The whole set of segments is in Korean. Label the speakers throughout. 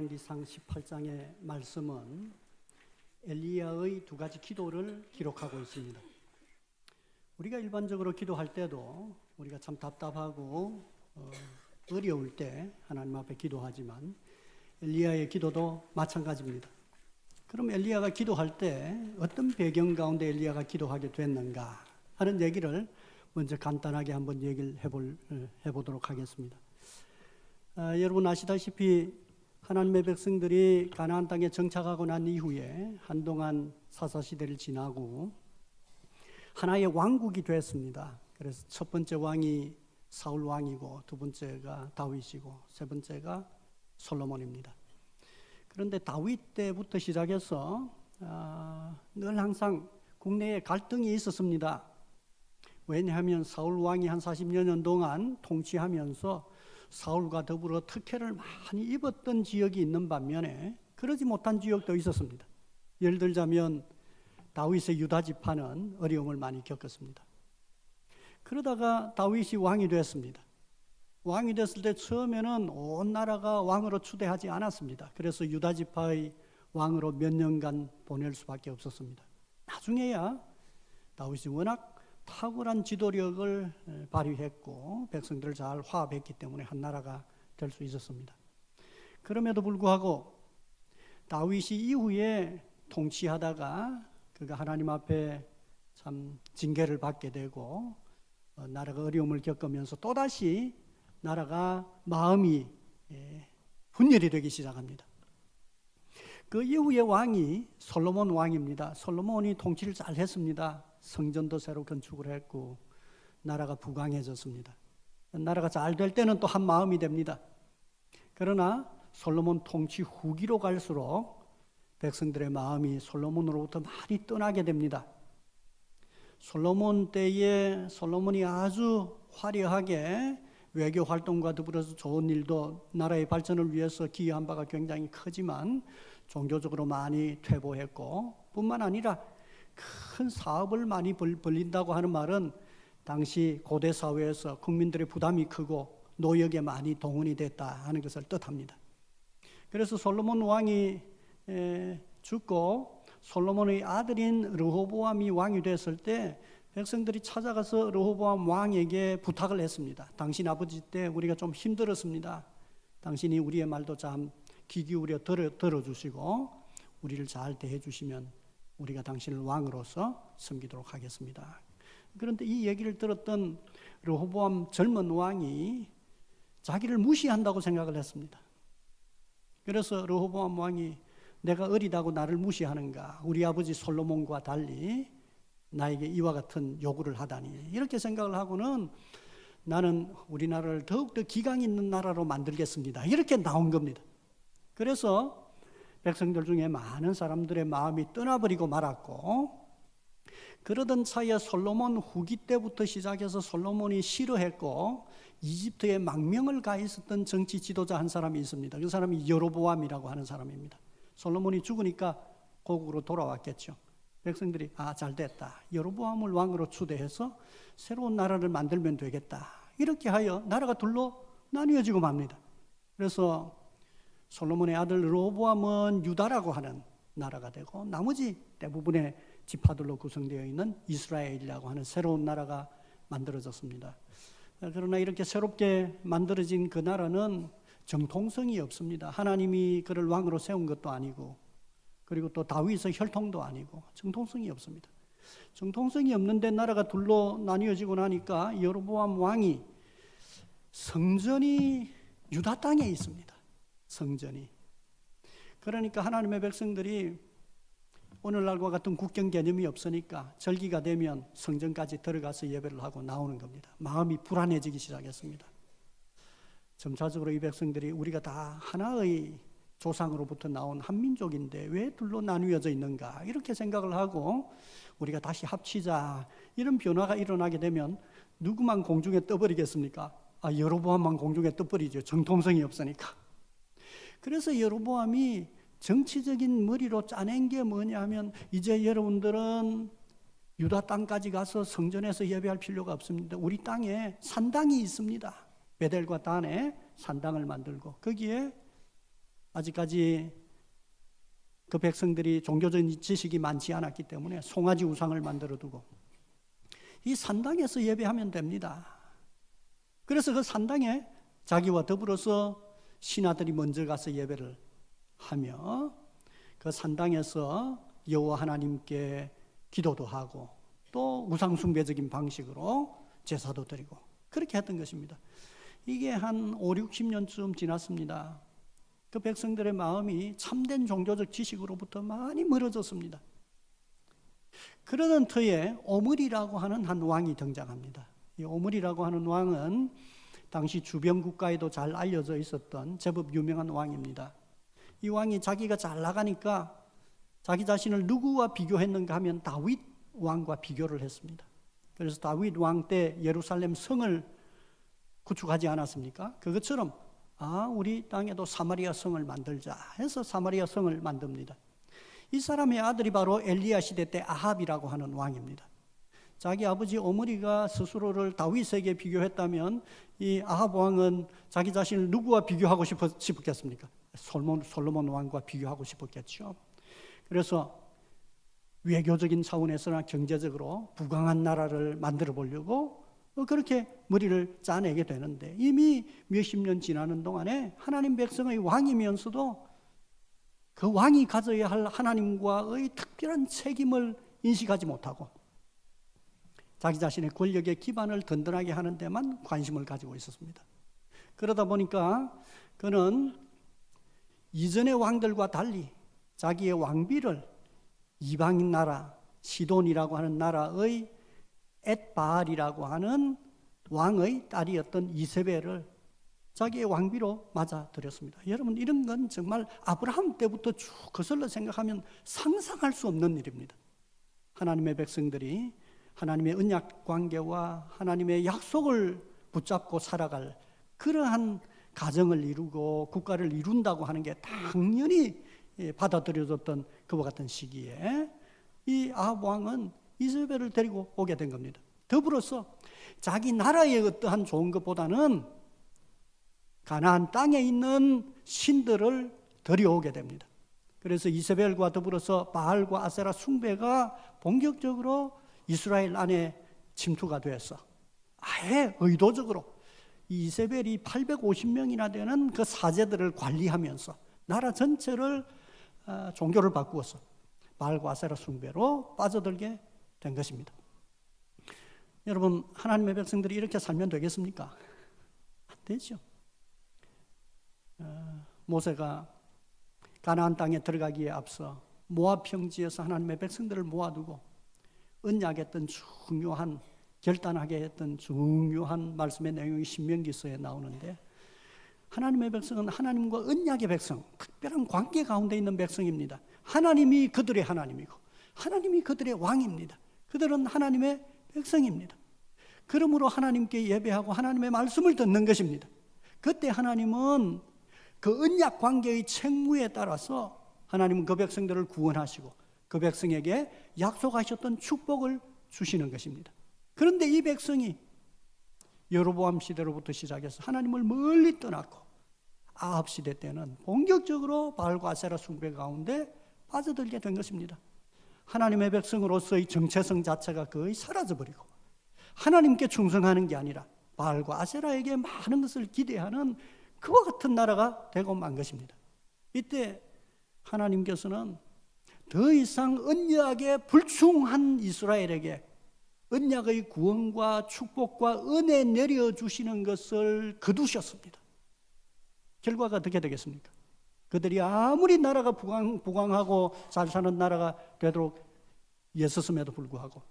Speaker 1: 열왕기상 18장의 말씀은 엘리야의 두 가지 기도를 기록하고 있습니다. 우리가 일반적으로 기도할 때도 우리가 참 답답하고 어려울 때 하나님 앞에 기도하지만 엘리야의 기도도 마찬가지입니다. 그럼 엘리야가 기도할 때 어떤 배경 가운데 엘리야가 기도하게 됐는가 하는 얘기를 먼저 간단하게 한번 얘기를 해보도록 하겠습니다. 여러분 아시다시피 하나님의 백성들이 가나안 땅에 정착하고 난 이후에 한동안 사사시대를 지나고 하나의 왕국이 됐습니다. 그래서 첫 번째 왕이 사울 왕이고 두 번째가 다윗이고 세 번째가 솔로몬입니다. 그런데 다윗 때부터 시작해서 늘 항상 국내에 갈등이 있었습니다. 왜냐하면 사울 왕이 한 40여 년 동안 통치하면서 사울과 더불어 특혜를 많이 입었던 지역이 있는 반면에 그러지 못한 지역도 있었습니다. 예를 들자면 다윗의 유다 지파는 어려움을 많이 겪었습니다. 그러다가 다윗이 왕이 됐습니다. 왕이 됐을 때 처음에는 온 나라가 왕으로 추대하지 않았습니다. 그래서 유다 지파의 왕으로 몇 년간 보낼 수밖에 없었습니다. 나중에야 다윗이 워낙 탁월한 지도력을 발휘했고 백성들을 잘 화합했기 때문에 한 나라가 될 수 있었습니다. 그럼에도 불구하고 다윗이 이후에 통치하다가 그가 하나님 앞에 참 징계를 받게 되고 나라가 어려움을 겪으면서 또다시 나라가 마음이 분열이 되기 시작합니다. 그 이후의 왕이 솔로몬 왕입니다. 솔로몬이 통치를 잘 했습니다. 성전도 새로 건축을 했고 나라가 부강해졌습니다. 나라가 잘 될 때는 또 한 마음이 됩니다. 그러나 솔로몬 통치 후기로 갈수록 백성들의 마음이 솔로몬으로부터 많이 떠나게 됩니다. 솔로몬 때에 솔로몬이 아주 화려하게 외교 활동과 더불어서 좋은 일도 나라의 발전을 위해서 기여한 바가 굉장히 크지만 종교적으로 많이 퇴보했고 뿐만 아니라 큰 사업을 많이 벌린다고 하는 말은 당시 고대 사회에서 국민들의 부담이 크고 노역에 많이 동원이 됐다 하는 것을 뜻합니다. 그래서 솔로몬 왕이 죽고 솔로몬의 아들인 르호보암이 왕이 됐을 때 백성들이 찾아가서 르호보암 왕에게 부탁을 했습니다. 당신 아버지 때 우리가 좀 힘들었습니다. 당신이 우리의 말도 참 귀 기울여 들어주시고 우리를 잘 대해 주시면 우리가 당신을 왕으로서 섬기도록 하겠습니다. 그런데 이 얘기를 들었던 르호보암 젊은 왕이 자기를 무시한다고 생각을 했습니다. 그래서 르호보암 왕이 내가 어리다고 나를 무시하는가? 우리 아버지 솔로몬과 달리 나에게 이와 같은 요구를 하다니 이렇게 생각을 하고는 나는 우리나라를 더욱더 기강 있는 나라로 만들겠습니다. 이렇게 나온 겁니다. 그래서 백성들 중에 많은 사람들의 마음이 떠나버리고 말았고 그러던 차에 솔로몬 후기 때부터 시작해서 솔로몬이 싫어했고 이집트에 망명을 가 있었던 정치 지도자 한 사람이 있습니다. 그 사람이 여로보암이라고 하는 사람입니다. 솔로몬이 죽으니까 고국으로 돌아왔겠죠. 백성들이 잘 됐다. 여로보암을 왕으로 추대해서 새로운 나라를 만들면 되겠다. 이렇게 하여 나라가 둘로 나뉘어지고 맙니다. 그래서 솔로몬의 아들 르호보암은 유다라고 하는 나라가 되고 나머지 대부분의 지파들로 구성되어 있는 이스라엘이라고 하는 새로운 나라가 만들어졌습니다. 그러나 이렇게 새롭게 만들어진 그 나라는 정통성이 없습니다. 하나님이 그를 왕으로 세운 것도 아니고 그리고 또 다윗의 혈통도 아니고 정통성이 없습니다. 정통성이 없는데 나라가 둘로 나뉘어지고 나니까 여로보암 왕이 성전이 유다 땅에 있습니다. 성전이. 그러니까 하나님의 백성들이 오늘날과 같은 국경 개념이 없으니까 절기가 되면 성전까지 들어가서 예배를 하고 나오는 겁니다. 마음이 불안해지기 시작했습니다. 점차적으로 이 백성들이 우리가 다 하나의 조상으로부터 나온 한민족인데 왜 둘로 나뉘어져 있는가 이렇게 생각을 하고 우리가 다시 합치자 이런 변화가 일어나게 되면 누구만 공중에 떠버리겠습니까? 여로보암만 공중에 떠버리죠. 정통성이 없으니까. 그래서 여로보암이 정치적인 머리로 짜낸 게 뭐냐 하면 이제 여러분들은 유다 땅까지 가서 성전에서 예배할 필요가 없습니다. 우리 땅에 산당이 있습니다. 베델과 단에 산당을 만들고 거기에 아직까지 그 백성들이 종교적인 지식이 많지 않았기 때문에 송아지 우상을 만들어 두고 이 산당에서 예배하면 됩니다. 그래서 그 산당에 자기와 더불어서 신하들이 먼저 가서 예배를 하며 그 산당에서 여호와 하나님께 기도도 하고 또 우상숭배적인 방식으로 제사도 드리고 그렇게 했던 것입니다. 이게 한 5, 60년쯤 지났습니다. 그 백성들의 마음이 참된 종교적 지식으로부터 많이 멀어졌습니다. 그러던 터에 오므리라고 하는 한 왕이 등장합니다. 이 오므리라고 하는 왕은 당시 주변 국가에도 잘 알려져 있었던 제법 유명한 왕입니다. 이 왕이 자기가 잘 나가니까 자기 자신을 누구와 비교했는가 하면 다윗 왕과 비교를 했습니다. 그래서 다윗 왕 때 예루살렘 성을 구축하지 않았습니까? 그것처럼 우리 땅에도 사마리아 성을 만들자 해서 사마리아 성을 만듭니다. 이 사람의 아들이 바로 엘리야 시대 때 아합이라고 하는 왕입니다. 자기 아버지 오므리가 스스로를 다윗에게 비교했다면 이 아합 왕은 자기 자신을 누구와 비교하고 싶었겠습니까? 솔로몬 왕과 비교하고 싶었겠죠. 그래서 외교적인 차원에서나 경제적으로 부강한 나라를 만들어 보려고 그렇게 머리를 짜내게 되는데 이미 몇십 년 지나는 동안에 하나님 백성의 왕이면서도 그 왕이 가져야 할 하나님과의 특별한 책임을 인식하지 못하고 자기 자신의 권력의 기반을 든든하게 하는 데만 관심을 가지고 있었습니다. 그러다 보니까 그는 이전의 왕들과 달리 자기의 왕비를 이방인 나라 시돈이라고 하는 나라의 엣바알이라고 하는 왕의 딸이었던 이세벨을 자기의 왕비로 맞아들였습니다. 여러분, 이런 건 정말 아브라함 때부터 쭉 거슬러 생각하면 상상할 수 없는 일입니다. 하나님의 백성들이 하나님의 언약 관계와 하나님의 약속을 붙잡고 살아갈 그러한 가정을 이루고 국가를 이룬다고 하는 게 당연히 받아들여졌던 그와 같은 시기에 이 아합 왕은 이세벨을 데리고 오게 된 겁니다. 더불어서 자기 나라의 어떠한 좋은 것보다는 가나안 땅에 있는 신들을 들여오게 됩니다. 그래서 이세벨과 더불어서 바알과 아세라 숭배가 본격적으로 이스라엘 안에 침투가 되었어. 아예 의도적으로 이세벨이 850명이나 되는 그 사제들을 관리하면서 나라 전체를 종교를 바꾸어서 바알과 아세라 숭배로 빠져들게 된 것입니다. 여러분, 하나님의 백성들이 이렇게 살면 되겠습니까? 안 되죠. 모세가 가나안 땅에 들어가기에 앞서 모압 평지에서 하나님의 백성들을 모아두고 언약했던 중요한 결단하게 했던 중요한 말씀의 내용이 신명기서에 나오는데 하나님의 백성은 하나님과 언약의 백성, 특별한 관계 가운데 있는 백성입니다. 하나님이 그들의 하나님이고 하나님이 그들의 왕입니다. 그들은 하나님의 백성입니다. 그러므로 하나님께 예배하고 하나님의 말씀을 듣는 것입니다. 그때 하나님은 그 언약 관계의 책무에 따라서 하나님은 그 백성들을 구원하시고 그 백성에게 약속하셨던 축복을 주시는 것입니다. 그런데 이 백성이 여로보암 시대로부터 시작해서 하나님을 멀리 떠났고 아합 시대 때는 본격적으로 바알과 아세라 숭배 가운데 빠져들게 된 것입니다. 하나님의 백성으로서의 정체성 자체가 거의 사라져버리고 하나님께 충성하는 게 아니라 바알과 아세라에게 많은 것을 기대하는 그와 같은 나라가 되고 만 것입니다. 이때 하나님께서는 더 이상 언약에 불충한 이스라엘에게 언약의 구원과 축복과 은혜 내려주시는 것을 거두셨습니다. 결과가 어떻게 되겠습니까? 그들이 아무리 나라가 부강하고 잘 사는 나라가 되도록 애썼음에도 불구하고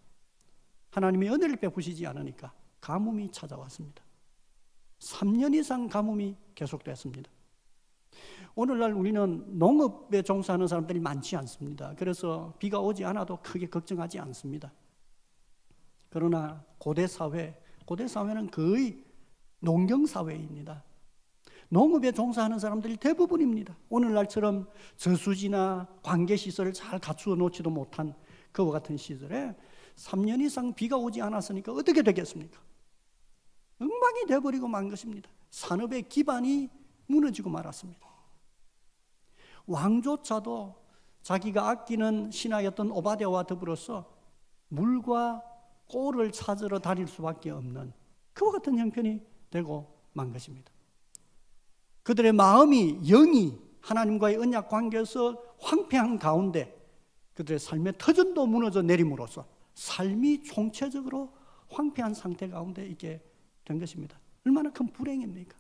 Speaker 1: 하나님이 은혜를 베푸시지 않으니까 가뭄이 찾아왔습니다. 3년 이상 가뭄이 계속됐습니다. 오늘날 우리는 농업에 종사하는 사람들이 많지 않습니다. 그래서 비가 오지 않아도 크게 걱정하지 않습니다. 그러나 고대 사회는 거의 농경사회입니다. 농업에 종사하는 사람들이 대부분입니다. 오늘날처럼 저수지나 관계시설을 잘 갖추어 놓지도 못한 그와 같은 시절에 3년 이상 비가 오지 않았으니까 어떻게 되겠습니까? 엉망이 돼버리고 만 것입니다. 산업의 기반이 무너지고 말았습니다. 왕조차도 자기가 아끼는 신하였던 오바댜와 더불어서 물과 꼴을 찾으러 다닐 수밖에 없는 그와 같은 형편이 되고 만 것입니다. 그들의 마음이, 영이 하나님과의 언약 관계에서 황폐한 가운데 그들의 삶의 터전도 무너져 내림으로써 삶이 총체적으로 황폐한 상태 가운데 있게 된 것입니다. 얼마나 큰 불행입니까?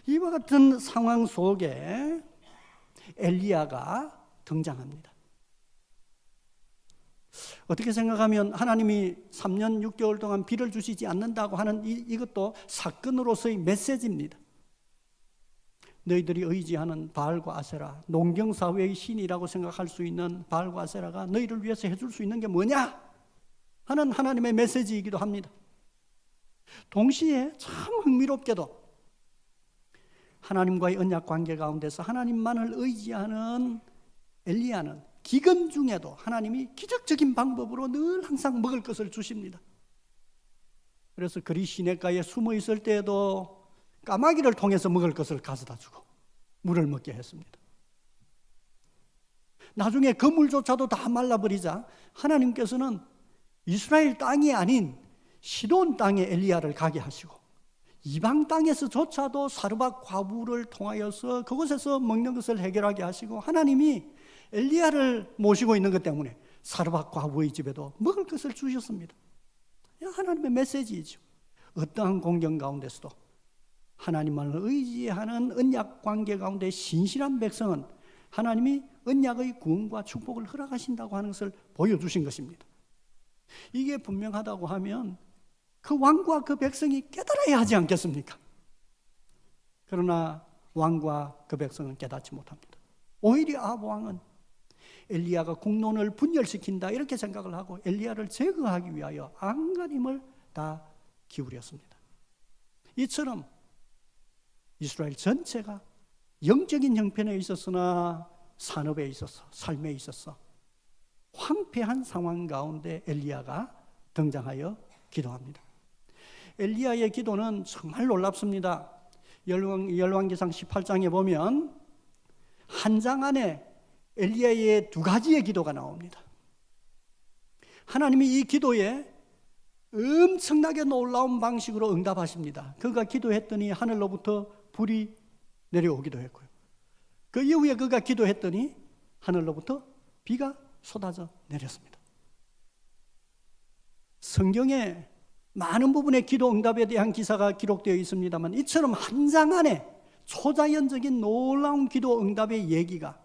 Speaker 1: 이와 같은 상황 속에 엘리야가 등장합니다. 어떻게 생각하면 하나님이 3년 6개월 동안 비를 주시지 않는다고 하는 이것도 사건으로서의 메시지입니다. 너희들이 의지하는 바알과 아세라, 농경사회의 신이라고 생각할 수 있는 바알과 아세라가 너희를 위해서 해줄 수 있는 게 뭐냐 하는 하나님의 메시지이기도 합니다. 동시에 참 흥미롭게도 하나님과의 언약 관계 가운데서 하나님만을 의지하는 엘리야는 기근 중에도 하나님이 기적적인 방법으로 늘 항상 먹을 것을 주십니다. 그래서 그리 시냇가에 숨어 있을 때에도 까마귀를 통해서 먹을 것을 가져다 주고 물을 먹게 했습니다. 나중에 그 물조차도 다 말라버리자 하나님께서는 이스라엘 땅이 아닌 시돈 땅에 엘리야를 가게 하시고 이방 땅에서조차도 사르밧 과부를 통하여서 그곳에서 먹는 것을 해결하게 하시고 하나님이 엘리야를 모시고 있는 것 때문에 사르밧 과부의 집에도 먹을 것을 주셨습니다. 하나님의 메시지이죠. 어떠한 공경 가운데서도 하나님만을 의지하는 언약 관계 가운데 신실한 백성은 하나님이 언약의 구원과 축복을 허락하신다고 하는 것을 보여주신 것입니다. 이게 분명하다고 하면 그 왕과 그 백성이 깨달아야 하지 않겠습니까? 그러나 왕과 그 백성은 깨닫지 못합니다. 오히려 아합 왕은 엘리야가 국론을 분열시킨다 이렇게 생각을 하고 엘리야를 제거하기 위하여 안간 힘을 다 기울였습니다. 이처럼 이스라엘 전체가 영적인 형편에 있었으나 산업에 있어서 삶에 있어서 황폐한 상황 가운데 엘리야가 등장하여 기도합니다. 엘리야의 기도는 정말 놀랍습니다. 열왕기상 18장에 보면 한 장 안에 엘리야의 두 가지의 기도가 나옵니다. 하나님이 이 기도에 엄청나게 놀라운 방식으로 응답하십니다. 그가 기도했더니 하늘로부터 불이 내려오기도 했고요. 그 이후에 그가 기도했더니 하늘로부터 비가 쏟아져 내렸습니다. 성경에 많은 부분의 기도 응답에 대한 기사가 기록되어 있습니다만 이처럼 한 장 안에 초자연적인 놀라운 기도 응답의 얘기가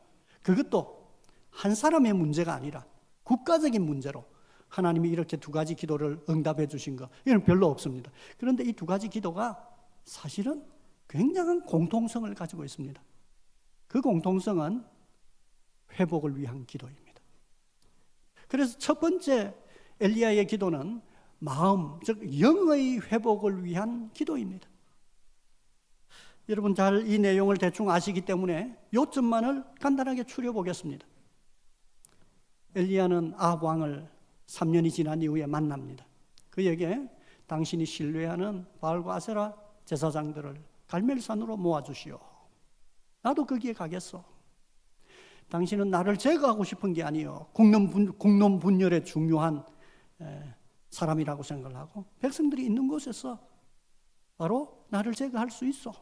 Speaker 1: 그것도 한 사람의 문제가 아니라 국가적인 문제로 하나님이 이렇게 두 가지 기도를 응답해 주신 거 이건 별로 없습니다. 그런데 이 두 가지 기도가 사실은 굉장한 공통성을 가지고 있습니다. 그 공통성은 회복을 위한 기도입니다. 그래서 첫 번째 엘리야의 기도는 마음, 즉 영의 회복을 위한 기도입니다. 여러분 잘 이 내용을 대충 아시기 때문에 요점만을 간단하게 추려보겠습니다. 엘리야는 아합 왕을 3년이 지난 이후에 만납니다. 그에게 당신이 신뢰하는 바알과 아세라 제사장들을 갈멜산으로 모아주시오. 나도 거기에 가겠어. 당신은 나를 제거하고 싶은 게 아니요. 국론 분열에 중요한 사람이라고 생각을 하고 백성들이 있는 곳에서 바로 나를 제거할 수 있어.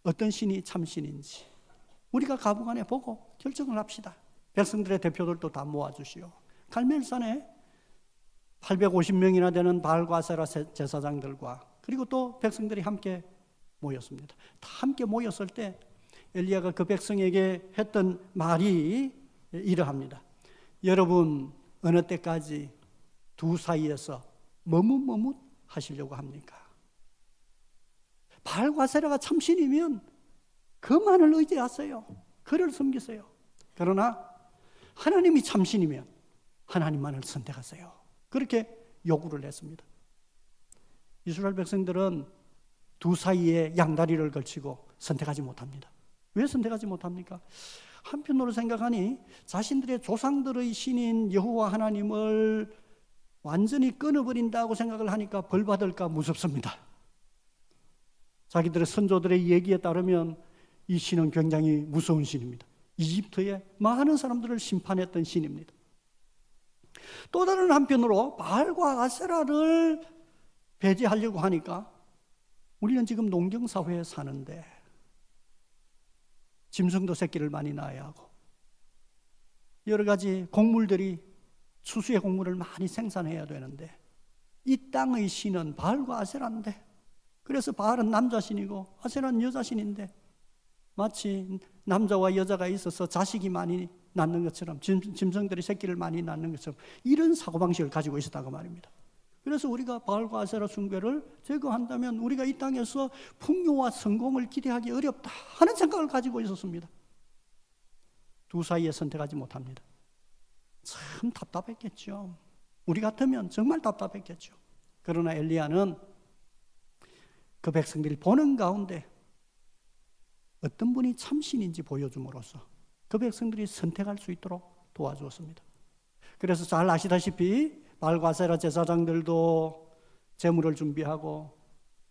Speaker 1: 어떤 신이 참신인지 우리가 가부간에 보고 결정을 합시다. 백성들의 대표들도 다 모아주시오. 갈멜산에 850명이나 되는 바알과 아세라 제사장들과 그리고 또 백성들이 함께 모였습니다. 다 함께 모였을 때 엘리야가 그 백성에게 했던 말이 이러합니다. 여러분 어느 때까지 두 사이에서 머뭇머뭇 하시려고 합니까? 바알과 아세라가 참신이면 그만을 의지하세요. 그를 섬기세요. 그러나 하나님이 참신이면 하나님만을 선택하세요. 그렇게 요구를 했습니다. 이스라엘 백성들은 두 사이에 양다리를 걸치고 선택하지 못합니다. 왜 선택하지 못합니까? 한편으로 생각하니 자신들의 조상들의 신인 여호와 하나님을 완전히 끊어버린다고 생각을 하니까 벌 받을까 무섭습니다. 자기들의 선조들의 얘기에 따르면 이 신은 굉장히 무서운 신입니다. 이집트의 많은 사람들을 심판했던 신입니다. 또 다른 한편으로 바알과 아세라를 배제하려고 하니까 우리는 지금 농경사회에 사는데 짐승도 새끼를 많이 낳아야 하고 여러 가지 곡물들이 추수의 곡물을 많이 생산해야 되는데 이 땅의 신은 바알과 아세라인데, 그래서 바알은 남자신이고 아세라는 여자신인데 마치 남자와 여자가 있어서 자식이 많이 낳는 것처럼, 짐승들이 새끼를 많이 낳는 것처럼 이런 사고방식을 가지고 있었다고 말입니다. 그래서 우리가 바알과 아세라 숭배를 제거한다면 우리가 이 땅에서 풍요와 성공을 기대하기 어렵다 하는 생각을 가지고 있었습니다. 두 사이에 선택하지 못합니다. 참 답답했겠죠. 우리 같으면 정말 답답했겠죠. 그러나 엘리야는 그 백성들이 보는 가운데 어떤 분이 참신인지 보여줌으로써 그 백성들이 선택할 수 있도록 도와주었습니다. 그래서 잘 아시다시피 바알과 아세라 제사장들도 제물을 준비하고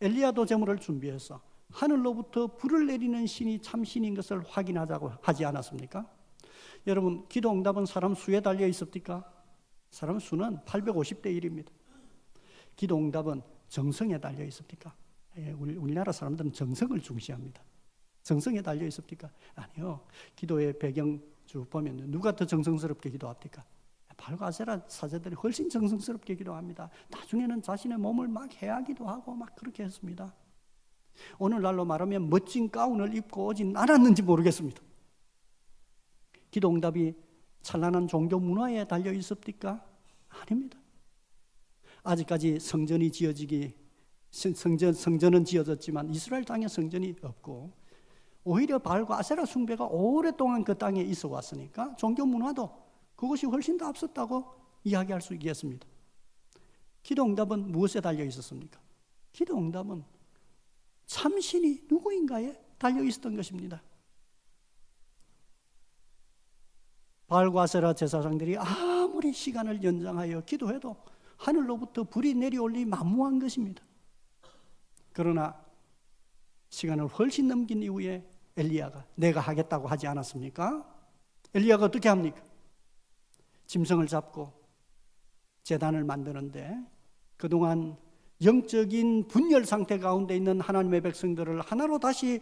Speaker 1: 엘리야도 제물을 준비해서 하늘로부터 불을 내리는 신이 참신인 것을 확인하자고 하지 않았습니까? 여러분, 기도 응답은 사람 수에 달려 있습니까? 사람 수는 850대 1입니다. 기도 응답은 정성에 달려 있습니까? 우리나라 사람들은 정성을 중시합니다. 정성에 달려 있습니까? 아니요. 기도의 배경 쭉 보면 누가 더 정성스럽게 기도합니까? 바알과 아세라 사제들이 훨씬 정성스럽게 기도합니다. 나중에는 자신의 몸을 막 해하기도 하고 막 그렇게 했습니다. 오늘날로 말하면 멋진 가운을 입고 오진 않았는지 모르겠습니다. 기도 응답이 찬란한 종교 문화에 달려 있습니까? 아닙니다. 아직까지 성전이 지어지기, 성전은 지어졌지만 이스라엘 땅에 성전이 없고 오히려 바알과 아세라 숭배가 오랫동안 그 땅에 있어 왔으니까 종교 문화도 그것이 훨씬 더 앞섰다고 이야기할 수 있겠습니다. 기도 응답은 무엇에 달려 있었습니까? 기도 응답은 참신이 누구인가에 달려 있었던 것입니다. 바알과 아세라 제사장들이 아무리 시간을 연장하여 기도해도 하늘로부터 불이 내려올리 만무한 것입니다. 그러나 시간을 훨씬 넘긴 이후에 엘리야가 내가 하겠다고 하지 않았습니까? 엘리야가 어떻게 합니까? 짐승을 잡고 제단을 만드는데 그동안 영적인 분열 상태 가운데 있는 하나님의 백성들을 하나로 다시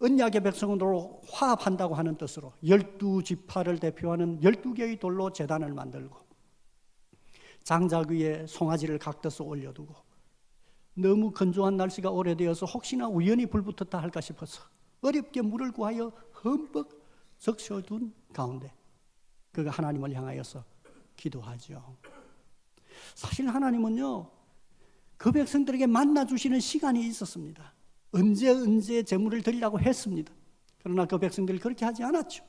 Speaker 1: 언약의 백성으로 화합한다고 하는 뜻으로 12지파를 대표하는 12개의 돌로 제단을 만들고 장작 위에 송아지를 각져서 올려두고 너무 건조한 날씨가 오래되어서 혹시나 우연히 불붙었다 할까 싶어서 어렵게 물을 구하여 흠뻑 적셔둔 가운데 그가 하나님을 향하여서 기도하죠. 사실 하나님은요, 그 백성들에게 만나주시는 시간이 있었습니다. 언제 제물을 드리려고 했습니다. 그러나 그 백성들이 그렇게 하지 않았죠.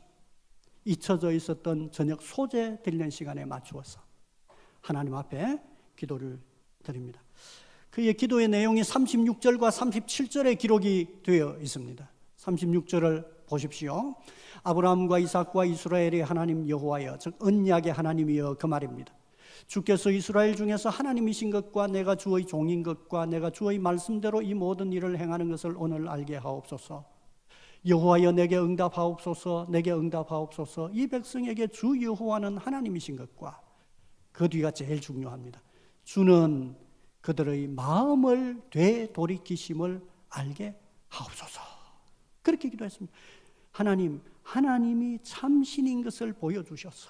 Speaker 1: 잊혀져 있었던 저녁 소재 드리는 시간에 맞추어서 하나님 앞에 기도를 드립니다. 그의 기도의 내용이 36절과 37절에 기록이 되어 있습니다. 36절을 보십시오. 아브라함과 이삭과 이스라엘의 하나님 여호와여, 즉 언약의 하나님이여, 그 말입니다. 주께서 이스라엘 중에서 하나님이신 것과 내가 주의 종인 것과 내가 주의 말씀대로 이 모든 일을 행하는 것을 오늘 알게 하옵소서. 여호와여, 내게 응답하옵소서. 내게 응답하옵소서. 이 백성에게 주 여호와는 하나님이신 것과, 그 뒤가 제일 중요합니다. 주는 그들의 마음을 되돌이키심을 알게 하옵소서. 그렇게 기도했습니다. 하나님이 참신인 것을 보여주셔서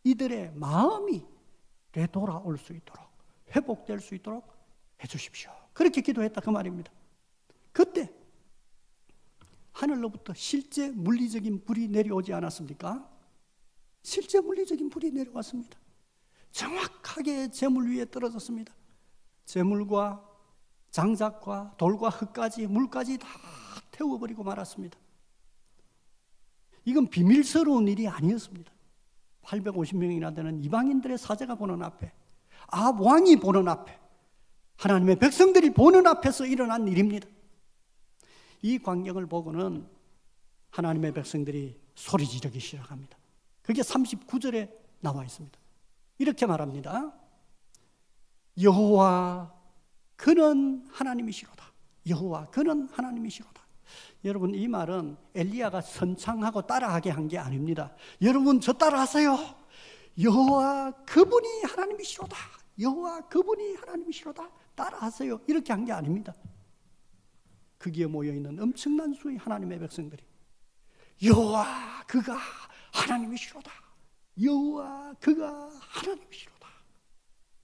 Speaker 1: 이들의 마음이 되돌아올 수 있도록, 회복될 수 있도록 해주십시오. 그렇게 기도했다 그 말입니다. 그때 하늘로부터 실제 물리적인 불이 내려오지 않았습니까? 실제 물리적인 불이 내려왔습니다. 정확하게 제물 위에 떨어졌습니다. 제물과 장작과 돌과 흙까지 물까지 다 태워버리고 말았습니다. 이건 비밀스러운 일이 아니었습니다. 850명이나 되는 이방인들의 사제가 보는 앞에, 왕이 보는 앞에, 하나님의 백성들이 보는 앞에서 일어난 일입니다. 이 광경을 보고는 하나님의 백성들이 소리 지르기 시작합니다. 그게 39절에 나와 있습니다. 이렇게 말합니다. 여호와 그는 하나님이시로다. 여호와 그는 하나님이시로다. 여러분, 이 말은 엘리야가 선창하고 따라하게 한 게 아닙니다. 여러분, 저 따라하세요. 여호와 그분이 하나님이시로다. 여호와 그분이 하나님이시로다. 따라하세요. 이렇게 한 게 아닙니다. 거기에 모여있는 엄청난 수의 하나님의 백성들이 여호와 그가 하나님이시로다. 여호와 그가 하나님이시로다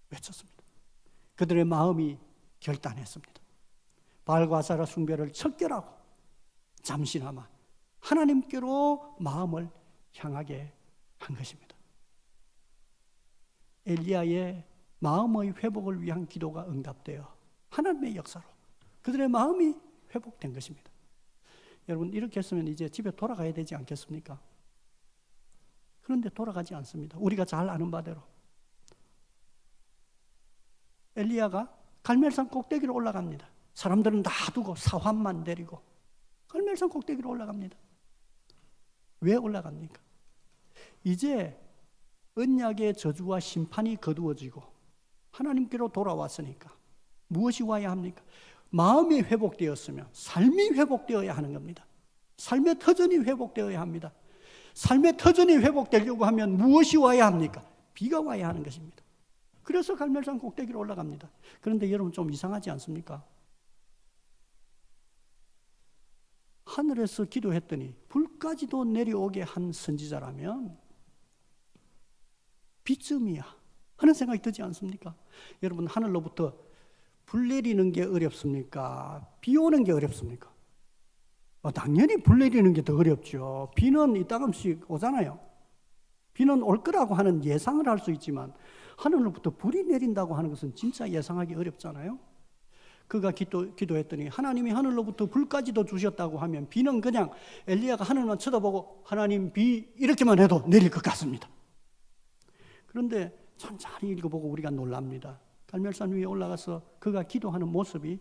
Speaker 1: 외쳤습니다. 그들의 마음이 결단했습니다. 바알과 아세라 숭배를 척결하고 잠시나마 하나님께로 마음을 향하게 한 것입니다. 엘리야의 마음의 회복을 위한 기도가 응답되어 하나님의 역사로 그들의 마음이 회복된 것입니다. 여러분, 이렇게 했으면 이제 집에 돌아가야 되지 않겠습니까? 그런데 돌아가지 않습니다. 우리가 잘 아는 바대로 엘리야가 갈멜산 꼭대기로 올라갑니다. 사람들은 놔두고 사환만 데리고 갈멜산 꼭대기로 올라갑니다. 왜 올라갑니까? 이제 언약의 저주와 심판이 거두어지고 하나님께로 돌아왔으니까 무엇이 와야 합니까? 마음이 회복되었으면 삶이 회복되어야 하는 겁니다. 삶의 터전이 회복되어야 합니다. 삶의 터전이 회복되려고 하면 무엇이 와야 합니까? 비가 와야 하는 것입니다. 그래서 갈멜산 꼭대기로 올라갑니다. 그런데 여러분, 좀 이상하지 않습니까? 하늘에서 기도했더니 불까지도 내려오게 한 선지자라면 비쯤이야 하는 생각이 들지 않습니까? 여러분, 하늘로부터 불 내리는 게 어렵습니까? 비 오는 게 어렵습니까? 당연히 불 내리는 게 더 어렵죠. 비는 이따금씩 오잖아요. 비는 올 거라고 하는 예상을 할 수 있지만 하늘로부터 불이 내린다고 하는 것은 진짜 예상하기 어렵잖아요. 그가 기도했더니 하나님이 하늘로부터 불까지도 주셨다고 하면 비는 그냥 엘리야가 하늘만 쳐다보고 하나님 비 이렇게만 해도 내릴 것 같습니다. 그런데 천천히 읽어보고 우리가 놀랍니다. 갈멜산 위에 올라가서 그가 기도하는 모습이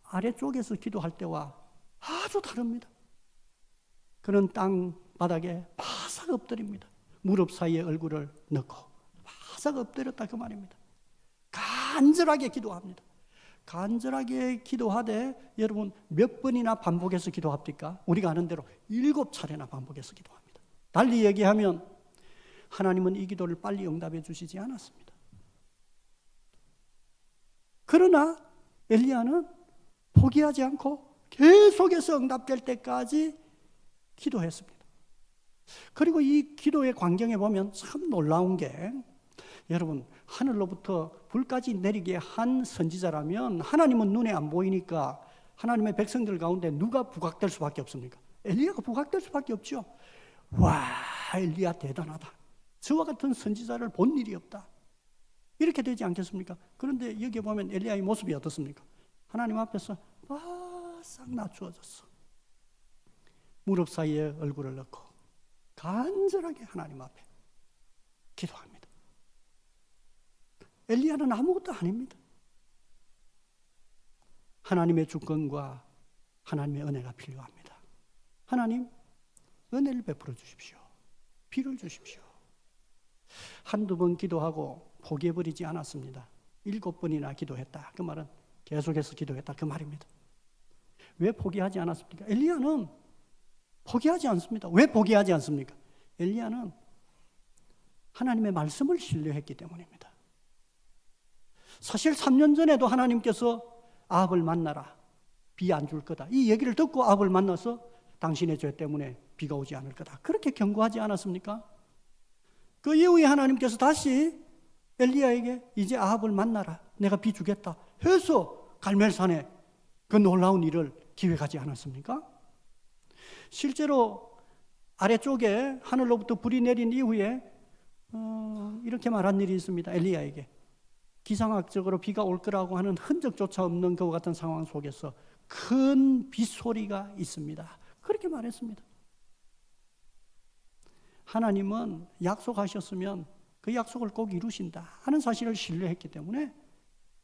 Speaker 1: 아래쪽에서 기도할 때와 아주 다릅니다. 그는 땅 바닥에 바싹 엎드립니다. 무릎 사이에 얼굴을 넣고 바싹 엎드렸다 그 말입니다. 간절하게 기도합니다. 간절하게 기도하되 여러분, 몇 번이나 반복해서 기도합니까? 우리가 아는 대로 7차례나 반복해서 기도합니다. 달리 얘기하면 하나님은 이 기도를 빨리 응답해 주시지 않았습니다. 그러나 엘리야는 포기하지 않고 계속해서 응답될 때까지 기도했습니다. 그리고 이 기도의 광경에 보면 참 놀라운 게, 여러분, 하늘로부터 불까지 내리게 한 선지자라면 하나님은 눈에 안 보이니까 하나님의 백성들 가운데 누가 부각될 수밖에 없습니까? 엘리야가 부각될 수밖에 없죠. 와, 엘리야 대단하다. 저와 같은 선지자를 본 일이 없다. 이렇게 되지 않겠습니까? 그런데 여기 보면 엘리야의 모습이 어떻습니까? 하나님 앞에서 바싹 낮추어졌어. 무릎 사이에 얼굴을 넣고 간절하게 하나님 앞에 기도합니다. 엘리야는 아무것도 아닙니다. 하나님의 주권과 하나님의 은혜가 필요합니다. 하나님, 은혜를 베풀어 주십시오. 비를 주십시오. 한두 번 기도하고 포기해버리지 않았습니다. 7번이나 기도했다. 그 말은 계속해서 기도했다. 그 말입니다. 왜 포기하지 않았습니까? 엘리야는 포기하지 않습니다. 왜 포기하지 않습니까? 엘리야는 하나님의 말씀을 신뢰했기 때문입니다. 사실 3년 전에도 하나님께서 아합을 만나라. 비 안 줄 거다. 이 얘기를 듣고 아합을 만나서 당신의 죄 때문에 비가 오지 않을 거다. 그렇게 경고하지 않았습니까? 그 이후에 하나님께서 다시 엘리야에게 이제 아합을 만나라. 내가 비 주겠다. 해서 갈멜산에 그 놀라운 일을 기획하지 않았습니까? 실제로 아래쪽에 하늘로부터 불이 내린 이후에 이렇게 말한 일이 있습니다. 엘리야에게. 기상학적으로 비가 올 거라고 하는 흔적조차 없는 그와 같은 상황 속에서 큰 빗소리가 있습니다. 그렇게 말했습니다. 하나님은 약속하셨으면 그 약속을 꼭 이루신다 하는 사실을 신뢰했기 때문에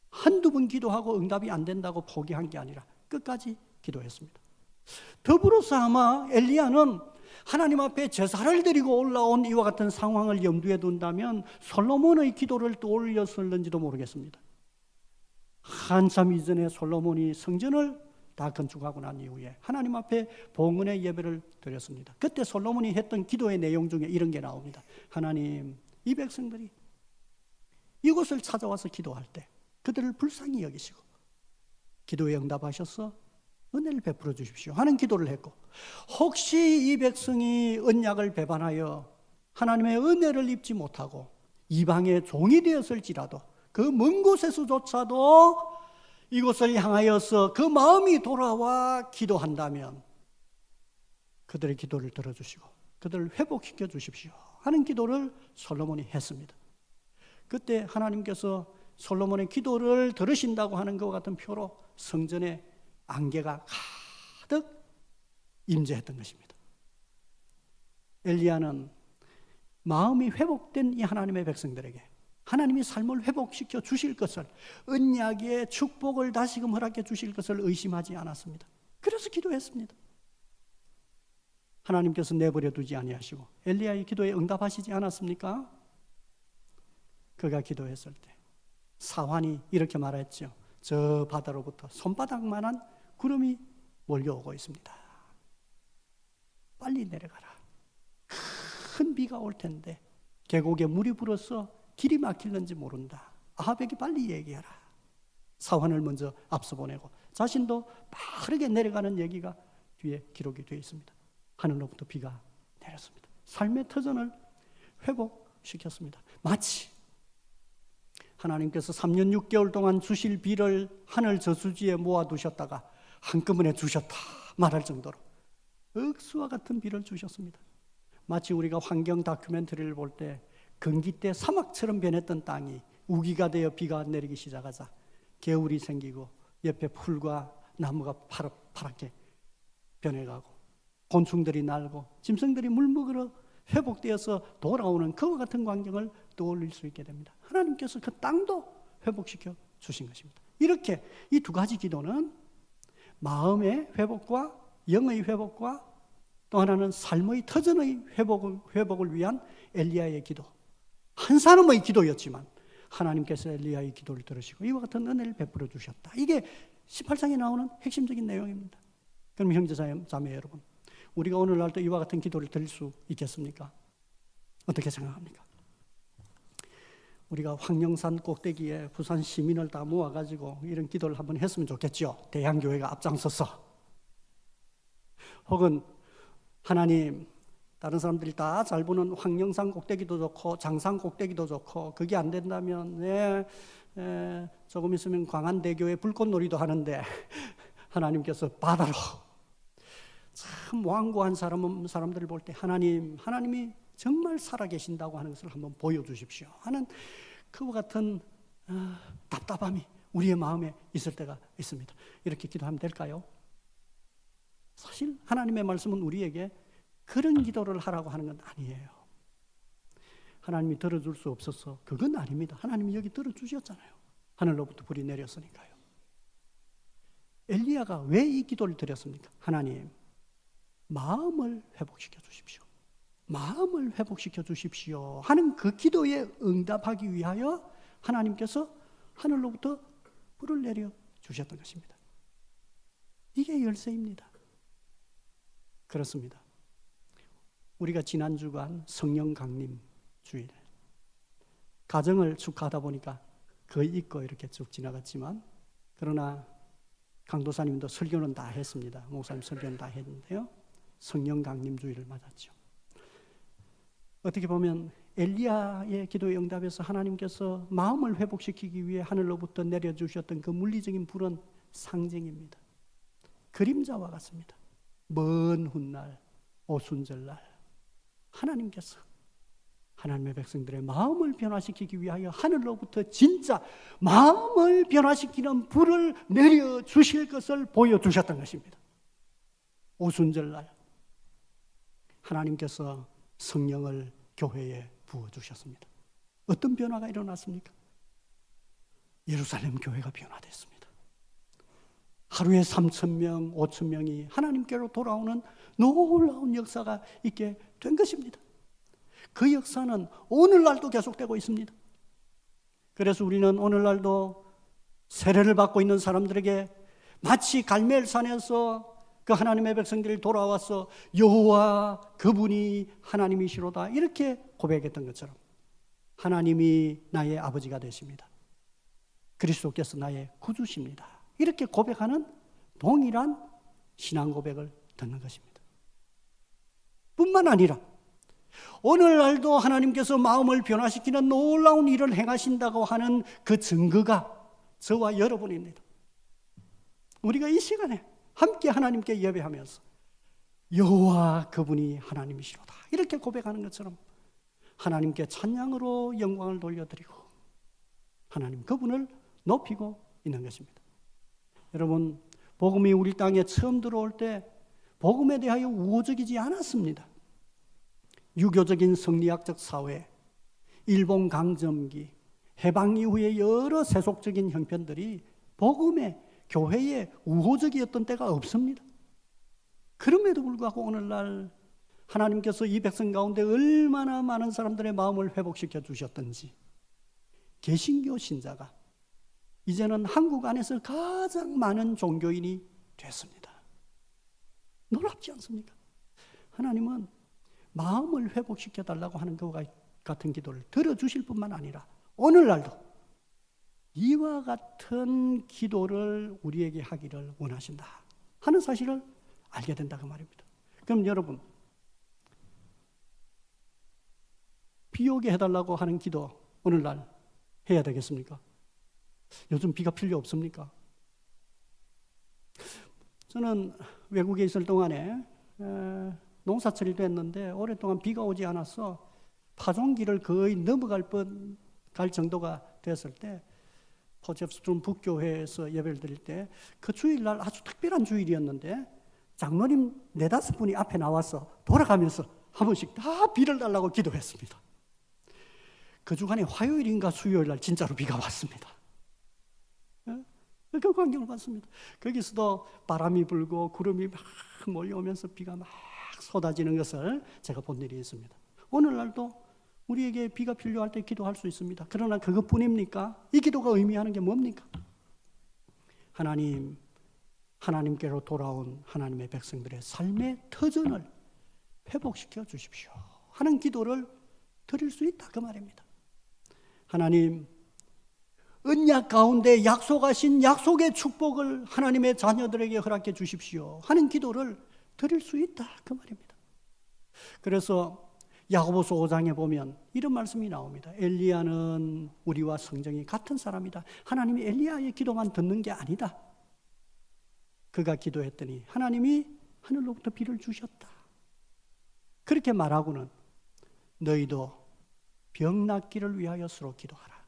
Speaker 1: 한두 번 기도하고 응답이 안 된다고 포기한 게 아니라 끝까지 기도했습니다. 더불어서 아마 엘리야는 하나님 앞에 제사를 드리고 올라온 이와 같은 상황을 염두에 둔다면 솔로몬의 기도를 떠올렸을는지도 모르겠습니다. 한참 이전에 솔로몬이 성전을 다 건축하고 난 이후에 하나님 앞에 봉헌의 예배를 드렸습니다. 그때 솔로몬이 했던 기도의 내용 중에 이런 게 나옵니다. 하나님, 이 백성들이 이곳을 찾아와서 기도할 때 그들을 불쌍히 여기시고 기도에 응답하셔서 은혜를 베풀어 주십시오 하는 기도를 했고, 혹시 이 백성이 언약을 배반하여 하나님의 은혜를 입지 못하고 이방의 종이 되었을지라도 그 먼 곳에서조차도 이곳을 향하여서 그 마음이 돌아와 기도한다면 그들의 기도를 들어주시고 그들을 회복시켜 주십시오 하는 기도를 솔로몬이 했습니다. 그때 하나님께서 솔로몬의 기도를 들으신다고 하는 것과 같은 표로 성전에 안개가 가득 임재했던 것입니다. 엘리야는 마음이 회복된 이 하나님의 백성들에게 하나님이 삶을 회복시켜 주실 것을, 언약의 축복을 다시금 허락해 주실 것을 의심하지 않았습니다. 그래서 기도했습니다. 하나님께서 내버려 두지 아니하시고 엘리야의 기도에 응답하시지 않았습니까? 그가 기도했을 때 사환이 이렇게 말했죠. 저 바다로부터 손바닥만한 구름이 몰려오고 있습니다. 빨리 내려가라. 큰 비가 올 텐데 계곡에 물이 불어서 길이 막힐는지 모른다. 아합에게 빨리 얘기하라. 사환을 먼저 앞서 보내고 자신도 빠르게 내려가는 얘기가 뒤에 기록이 되어 있습니다. 하늘로부터 비가 내렸습니다. 삶의 터전을 회복시켰습니다. 마치 하나님께서 3년 6개월 동안 주실 비를 하늘 저수지에 모아두셨다가 한꺼번에 주셨다 말할 정도로 억수와 같은 비를 주셨습니다. 마치 우리가 환경 다큐멘터리를 볼 때 건기 때 사막처럼 변했던 땅이 우기가 되어 비가 내리기 시작하자 개울이 생기고 옆에 풀과 나무가 파랗게 변해가고 곤충들이 날고 짐승들이 물 먹으러 회복되어서 돌아오는 그와 같은 광경을 떠올릴 수 있게 됩니다. 하나님께서 그 땅도 회복시켜 주신 것입니다. 이렇게 이 두 가지 기도는 마음의 회복과 영의 회복과 또 하나는 삶의 터전의 회복을 위한 엘리야의 기도, 한 사람의 기도였지만 하나님께서 엘리야의 기도를 들으시고 이와 같은 은혜를 베풀어 주셨다. 이게 18장에 나오는 핵심적인 내용입니다. 그럼 형제자매 여러분, 우리가 오늘날도 이와 같은 기도를 드릴 수 있겠습니까? 어떻게 생각합니까? 우리가 황령산 꼭대기에 부산 시민을 다 모아가지고 이런 기도를 한번 했으면 좋겠죠. 대향교회가 앞장서서. 혹은 하나님, 다른 사람들이 다 잘 보는 황령산 꼭대기도 좋고 장산 꼭대기도 좋고 그게 안 된다면 조금 있으면 광안대교에 불꽃놀이도 하는데 하나님께서 바다로 참 완고한 사람들을 볼 때 하나님이 정말 살아계신다고 하는 것을 한번 보여주십시오 하는 그와 같은 답답함이 우리의 마음에 있을 때가 있습니다. 이렇게 기도하면 될까요? 사실 하나님의 말씀은 우리에게 그런 기도를 하라고 하는 건 아니에요. 하나님이 들어줄 수 없어서 그건 아닙니다. 하나님이 여기 들어주셨잖아요. 하늘로부터 불이 내렸으니까요. 엘리야가 왜 이 기도를 드렸습니까? 하나님, 마음을 회복시켜 주십시오. 마음을 회복시켜 주십시오 하는 그 기도에 응답하기 위하여 하나님께서 하늘로부터 불을 내려 주셨던 것입니다. 이게 열쇠입니다. 그렇습니다. 우리가 지난 주간 성령 강림 주일 가정을 축하하다 보니까 거의 잊고 이렇게 쭉 지나갔지만, 그러나 강도사님도 설교는 다 했습니다. 목사님 설교는 다 했는데요, 성령 강림 주일을 맞았죠. 어떻게 보면 엘리야의 기도의 응답에서 하나님께서 마음을 회복시키기 위해 하늘로부터 내려주셨던 그 물리적인 불은 상징입니다. 그림자와 같습니다. 먼 훗날 오순절날 하나님께서 하나님의 백성들의 마음을 변화시키기 위하여 하늘로부터 진짜 마음을 변화시키는 불을 내려주실 것을 보여주셨던 것입니다. 오순절날 하나님께서 성령을 교회에 부어주셨습니다. 어떤 변화가 일어났습니까? 예루살렘 교회가 변화됐습니다. 하루에 3,000명, 5,000명이 하나님께로 돌아오는 놀라운 역사가 있게 된 것입니다. 그 역사는 오늘날도 계속되고 있습니다. 그래서 우리는 오늘날도 세례를 받고 있는 사람들에게 마치 갈멜산에서 그 하나님의 백성들이 돌아와서 여호와 그분이 하나님이시로다 이렇게 고백했던 것처럼 하나님이 나의 아버지가 되십니다. 그리스도께서 나의 구주십니다. 이렇게 고백하는 동일한 신앙 고백을 듣는 것입니다. 뿐만 아니라 오늘날도 하나님께서 마음을 변화시키는 놀라운 일을 행하신다고 하는 그 증거가 저와 여러분입니다. 우리가 이 시간에 함께 하나님께 예배하면서 여호와 그분이 하나님이시로다 이렇게 고백하는 것처럼 하나님께 찬양으로 영광을 돌려드리고 하나님 그분을 높이고 있는 것입니다. 여러분, 복음이 우리 땅에 처음 들어올 때 복음에 대하여 우호적이지 않았습니다. 유교적인 성리학적 사회, 일본 강점기, 해방 이후의 여러 세속적인 형편들이 복음에, 교회에 우호적이었던 때가 없습니다. 그럼에도 불구하고 오늘날 하나님께서 이 백성 가운데 얼마나 많은 사람들의 마음을 회복시켜 주셨던지 개신교 신자가 이제는 한국 안에서 가장 많은 종교인이 됐습니다. 놀랍지 않습니까? 하나님은 마음을 회복시켜 달라고 하는 것과 같은 기도를 들어주실 뿐만 아니라 오늘날도 이와 같은 기도를 우리에게 하기를 원하신다 하는 사실을 알게 된다 그 말입니다. 그럼 여러분, 비 오게 해달라고 하는 기도 오늘날 해야 되겠습니까? 요즘 비가 필요 없습니까? 저는 외국에 있을 동안에 농사철이도 했는데 오랫동안 비가 오지 않아서 파종기를 거의 넘어갈 정도가 됐을 때 포체프스트룸 북교회에서 예배를 드릴 때 그 주일날 아주 특별한 주일이었는데 장로님 4-5분이 앞에 나와서 돌아가면서 한 번씩 다 비를 달라고 기도했습니다. 그 주간에 화요일인가 수요일날 진짜로 비가 왔습니다. 그 광경을 봤습니다. 거기서도 바람이 불고 구름이 막 몰려오면서 비가 막 쏟아지는 것을 제가 본 일이 있습니다. 오늘날도 우리에게 비가 필요할 때 기도할 수 있습니다. 그러나 그것뿐입니까? 이 기도가 의미하는 게 뭡니까? 하나님께로 돌아온 하나님의 백성들의 삶의 터전을 회복시켜 주십시오 하는 기도를 드릴 수 있다 그 말입니다. 하나님, 언약 가운데 약속하신 약속의 축복을 하나님의 자녀들에게 허락해 주십시오 하는 기도를 드릴 수 있다 그 말입니다. 그래서 야고보서 5장에 보면 이런 말씀이 나옵니다. 엘리야는 우리와 성정이 같은 사람이다. 하나님이 엘리야의 기도만 듣는 게 아니다. 그가 기도했더니 하나님이 하늘로부터 비를 주셨다. 그렇게 말하고는 너희도 병 낫기를 위하여 서로 기도하라.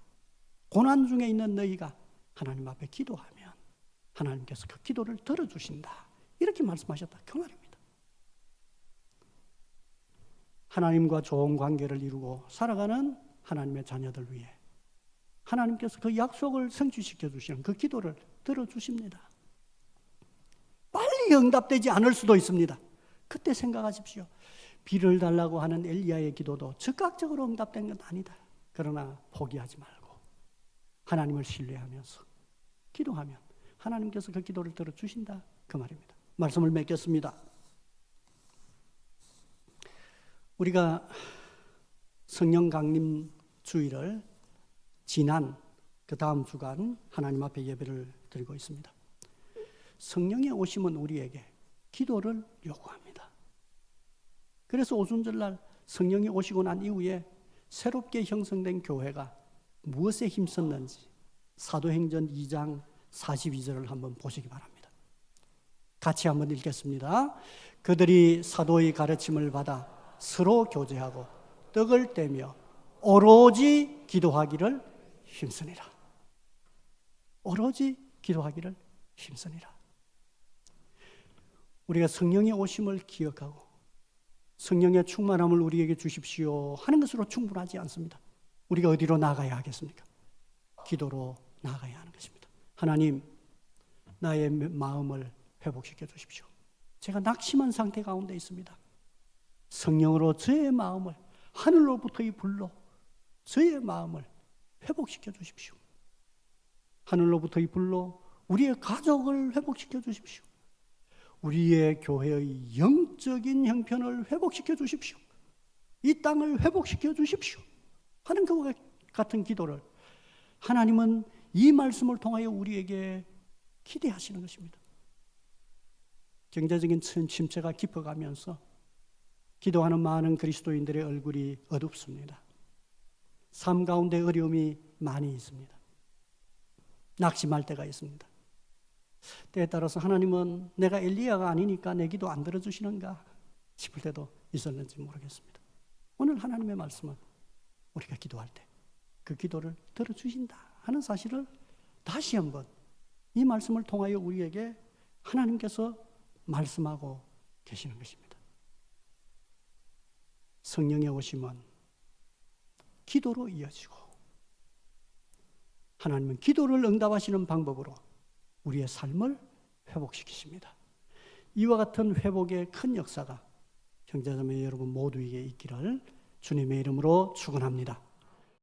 Speaker 1: 고난 중에 있는 너희가 하나님 앞에 기도하면 하나님께서 그 기도를 들어주신다. 이렇게 말씀하셨다 그 말입니다. 하나님과 좋은 관계를 이루고 살아가는 하나님의 자녀들 위해 하나님께서 그 약속을 성취시켜 주시는 그 기도를 들어주십니다. 빨리 응답되지 않을 수도 있습니다. 그때 생각하십시오. 비를 달라고 하는 엘리야의 기도도 즉각적으로 응답된 건 아니다. 그러나 포기하지 말고 하나님을 신뢰하면서 기도하면 하나님께서 그 기도를 들어주신다 그 말입니다. 말씀을 맺겠습니다. 우리가 성령 강림 주일을 지난 그 다음 주간 하나님 앞에 예배를 드리고 있습니다. 성령의 오심은 우리에게 기도를 요구합니다. 그래서 오순절날 성령이 오시고 난 이후에 새롭게 형성된 교회가 무엇에 힘썼는지 사도행전 2장 42절을 한번 보시기 바랍니다. 같이 한번 읽겠습니다. 그들이 사도의 가르침을 받아 서로 교제하고 떡을 떼며 오로지 기도하기를 힘쓰니라. 오로지 기도하기를 힘쓰니라. 우리가 성령의 오심을 기억하고 성령의 충만함을 우리에게 주십시오 하는 것으로 충분하지 않습니다. 우리가 어디로 나가야 하겠습니까? 기도로 나가야 하는 것입니다. 하나님, 나의 마음을 회복시켜 주십시오. 제가 낙심한 상태 가운데 있습니다. 성령으로 저의 마음을 하늘로부터의 불로 저의 마음을 회복시켜 주십시오. 하늘로부터의 불로 우리의 가족을 회복시켜 주십시오. 우리의 교회의 영적인 형편을 회복시켜 주십시오. 이 땅을 회복시켜 주십시오. 하는 것과 같은 기도를 하나님은 이 말씀을 통하여 우리에게 기대하시는 것입니다. 경제적인 침체가 깊어가면서 기도하는 많은 그리스도인들의 얼굴이 어둡습니다. 삶 가운데 어려움이 많이 있습니다. 낙심할 때가 있습니다. 때에 따라서 하나님은 내가 엘리야가 아니니까 내 기도 안 들어주시는가 싶을 때도 있었는지 모르겠습니다. 오늘 하나님의 말씀은 우리가 기도할 때 그 기도를 들어주신다 하는 사실을 다시 한번 이 말씀을 통하여 우리에게 하나님께서 말씀하고 계시는 것입니다. 성령의 오심은 기도로 이어지고 하나님은 기도를 응답하시는 방법으로 우리의 삶을 회복시키십니다. 이와 같은 회복의 큰 역사가 형제자매 여러분 모두에게 있기를 주님의 이름으로 축원합니다.